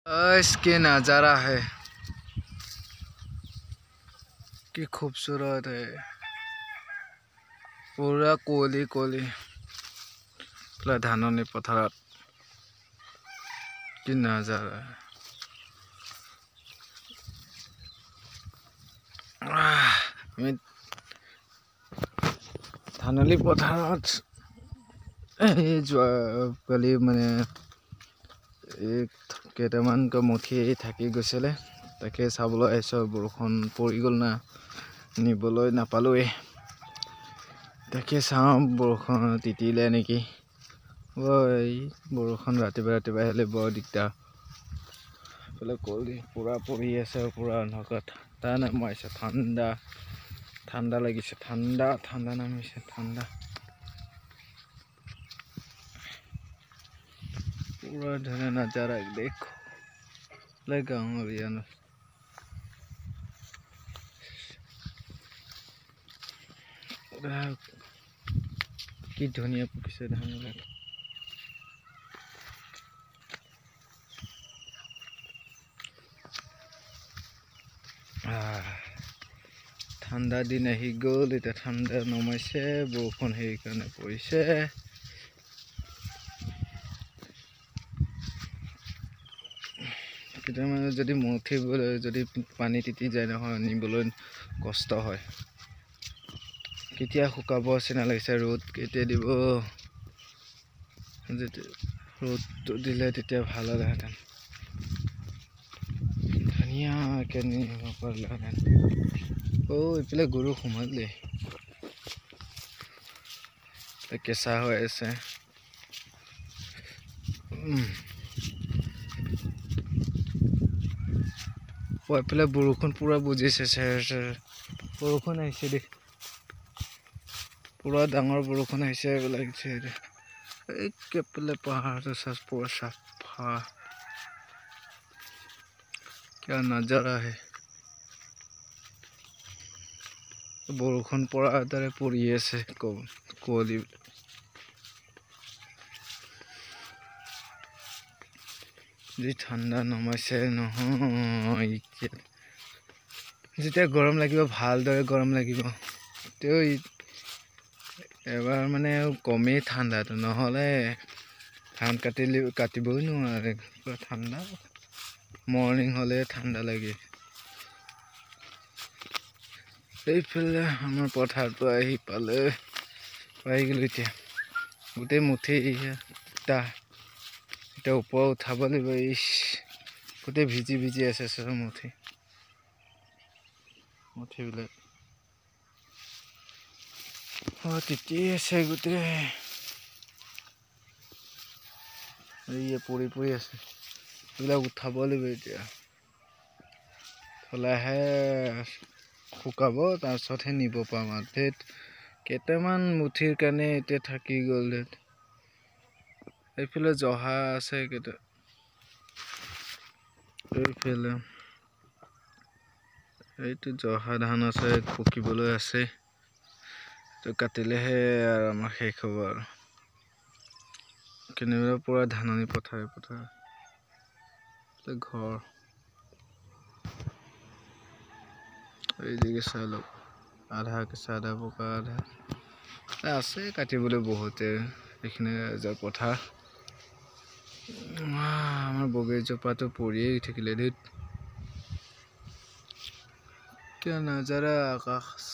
इसके नज़ारा है कि खूबसूरत है पूरा कोली कोली धाननी पथारत कि नज़ारा है धानली पथारत काली माने केटामान मुठी थाकी गईसिले ताके चाবলৈ আহিছো বৰষুণ পৰি গ'ল না নিবলৈ নাপালোৱে তাকে চাওঁ বৰষুণ তিতিলে নেকি বৰষুণ ৰাতিপুৱা আহিলে বৰ দিগদাৰ এফালে কলি পুৰা পৰি আছে পুৰা নগত তা নামাইছে ঠাণ্ডা লাগিছে ঠাণ্ডা নামিছে ঠাণ্ডা पूरा धुना नजारा देखो लगाऊंगा भैया ना कि धुनिया किसे धान लगा ठंडा दिन आহি গ'ল এটা ঠাণ্ডা নমাইছে বৰষুণ সেই কাৰণে পৰিছে মানে যদি মুঠি যদি পানী তিতি যায় নহয় নিবলৈ কষ্ট হয় কেতিয়া শুকাব চিনা লাগিছে ৰ'দ কেতিয়া দিব ৰ'দটো দিলে তেতিয়া ভাল হ'লহেঁতেন ধুনীয়াকৈ নিব পাৰিলেহেঁতেন এইফালে গৰু সোমালে কেঁচা হৈ আছে এইফালে বৰষুণ পুৰা বুজিছে বৰষুণ আহিছে দেই পুৰা ডাঙৰ বৰষুণ আহিছে লাগিছে এইফালে পাহাৰটো পুৰা চাফা क्या नजारा है বৰষুণ পৰা দৰে পৰি আছে কুঁৱলী যি ঠাণ্ডা নমাইছে নহয় যেতিয়া গৰম লাগিব ভালদৰে গৰম লাগিব তেও এবাৰ মানে কমেই ঠাণ্ডাটো নহ'লে ধান কাটিবই নোৱাৰে পুৰা ঠাণ্ডা মৰ্নিং হ'লে ঠাণ্ডা লাগে এইফালে আমাৰ পথাৰটো আহি পাই গ'লো এতিয়া গোটেই মুঠি এটা ওপৰ উঠাব লাগিব গোটেই ভিজি আছে চব মুঠিবিলাক তিতি আছে গোটেই পৰি আছে এইবিলাক উঠাব লাগিব এতিয়া লাহে শুকাব তাৰপিছতহে নিব পাম আৰু কেইটামান মুঠিৰ কাৰণে এতিয়া থাকি গ'ল এইফালে জহা আছে কেইটা এইফালে এইটো জহা ধান আছে পকিবলৈ আছে তো কাটিলেহে আৰু আমাৰ শেষ হ'ব আৰু কেনেবা পুৰা ধাননি পথাৰ ঘৰ এইদিকে চাই লওক আধা কেঁচা আধা পকা আধা আছে কাটিবলৈ বহুতে এইখিনি পথাৰ আমাৰ বগৰীজোপাটো পৰিয়ে থাকিলে দেই क्या नजारा आकाश